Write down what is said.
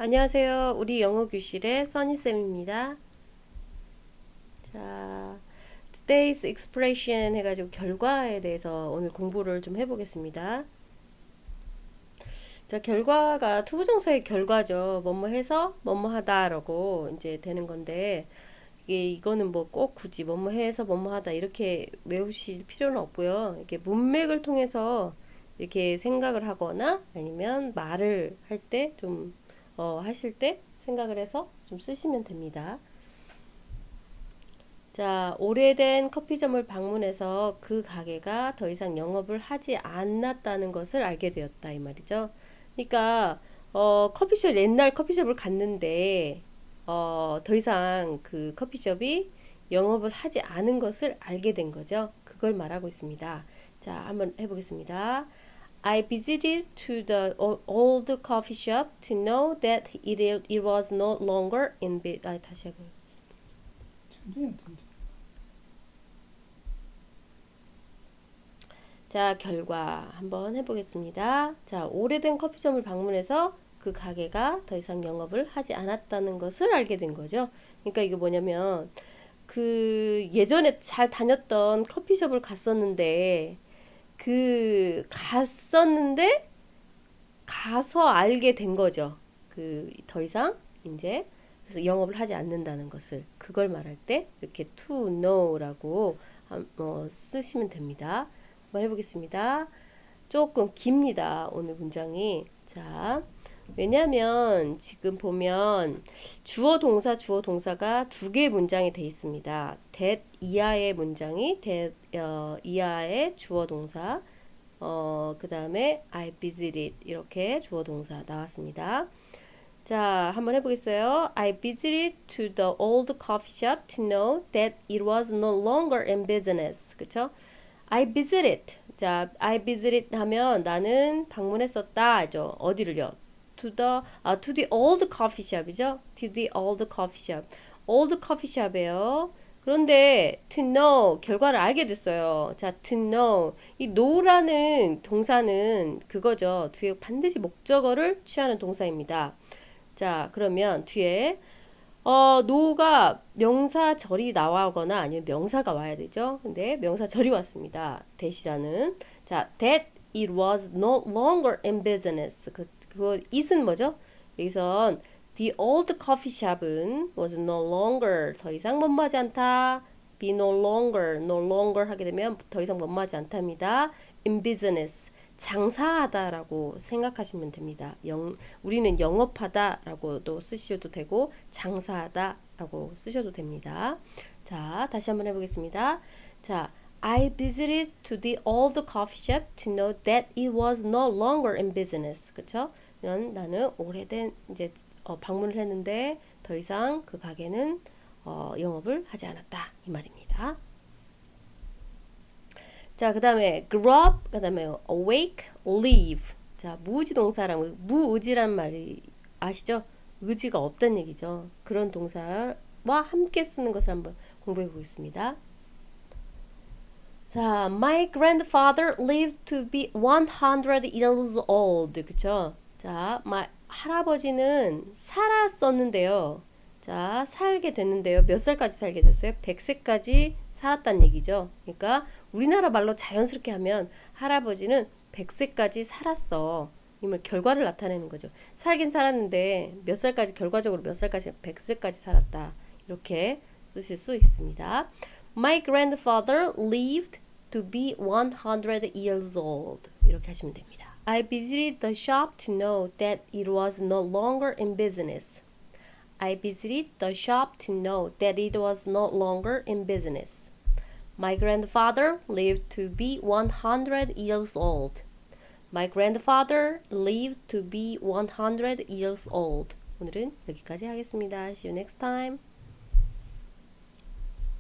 안녕하세요. 우리 영어 교실의 써니쌤입니다. 자, today's expression 해가지고 결과에 대해서 오늘 공부를 좀 해보겠습니다. 자, 결과가 투부정사의 결과죠. 뭐뭐 해서 뭐뭐 하다라고 이제 되는 건데, 이거는 뭐 꼭 굳이 뭐뭐 해서 뭐뭐 하다 이렇게 외우실 필요는 없고요. 이렇게 문맥을 통해서 이렇게 생각을 하거나 아니면 말을 할 때 좀 하실 때 생각을 해서 좀 쓰시면 됩니다. 자, 오래된 커피점을 방문해서 그 가게가 더 이상 영업을 하지 않았다는 것을 알게 되었다 이 말이죠. 그러니까 커피숍 옛날 커피숍을 갔는데 더 이상 그 커피숍이 영업을 하지 않은 것을 알게 된 거죠. 그걸 말하고 있습니다. 자, 한번 해보겠습니다. I visited to the old coffee shop to know that it was no longer in business. 다시 해볼게요. 자, 결과 한번 해보겠습니다. 자, 오래된 커피점을 방문해서 그 가게가 더 이상 영업을 하지 않았다는 것을 알게 된 거죠. 그러니까 이게 뭐냐면 그 예전에 잘 다녔던 커피숍을 갔었는데 가서 알게 된 거죠. 그 더 이상 이제 그래서 영업을 하지 않는다는 것을 그걸 말할 때 이렇게 to know라고 쓰시면 됩니다. 한번 해보겠습니다. 조금 깁니다. 오늘 문장이. 자, 왜냐면 지금 보면 주어 동사가 두 개의 문장이 돼 있습니다. that 이하의 문장이 that 이하의 주어 동사 그 다음에 I visited 이렇게 주어 동사 나왔습니다. 자, 한번 해보겠어요. I visited to the old coffee shop to know that it was no longer in business. 그쵸? I visited. 자, I visited 하면 나는 방문했었다죠. 어디를요? to the old coffee shop이죠. to the old coffee shop. old coffee shop이에요. 그런데 to know 결과를 알게 됐어요. 자, to know 이 know라는 동사는 그거죠. 뒤에 반드시 목적어를 취하는 동사입니다. 자, 그러면 뒤에 know가 명사절이 나오거나 아니면 명사가 와야 되죠. 근데 명사절이 왔습니다. that이라는 자, that it was no longer in business. 그거 it은 뭐죠? 여기선 the old coffee shop은 was no longer 더 이상 뭐뭐하지 않다. be no longer 하게 되면 더 이상 뭐뭐하지 않답니다. in business 장사하다라고 생각하시면 됩니다. 우리는 영업하다라고도 쓰셔도 되고 장사하다라고 쓰셔도 됩니다. 자, 다시 한번 해보겠습니다. 자, I visited to the old coffee shop to know that it was no longer in business. 그쵸? 나는 오래된 이제 방문을 했는데 더 이상 그 가게는 영업을 하지 않았다 이 말입니다. 자, 그 다음에 grow up, 그 다음에 awake, leave. 자, 무의지 동사랑 무의지란 말이 아시죠? 의지가 없다는 얘기죠. 그런 동사와 함께 쓰는 것을 한번 공부해 보겠습니다. 자, my grandfather lived to be 100 years old. 그쵸? 자, 할아버지는 살았었는데요. 자, 살게 됐는데요. 몇 살까지 살게 됐어요? 100세까지 살았다는 얘기죠. 그러니까 우리나라 말로 자연스럽게 하면 할아버지는 100세까지 살았어. 이말 결과를 나타내는 거죠. 살긴 살았는데 몇 살까지 결과적으로 몇 살까지 100세까지 살았다. 이렇게 쓰실 수 있습니다. My grandfather lived to be 100 years old. 이렇게 하시면 됩니다. I visited the shop to know that it was no longer in business. I visited the shop to know that it was no longer in business. My grandfather lived to be 100 years old. My grandfather lived to be 100 years old. 오늘은 여기까지 하겠습니다. See you next time.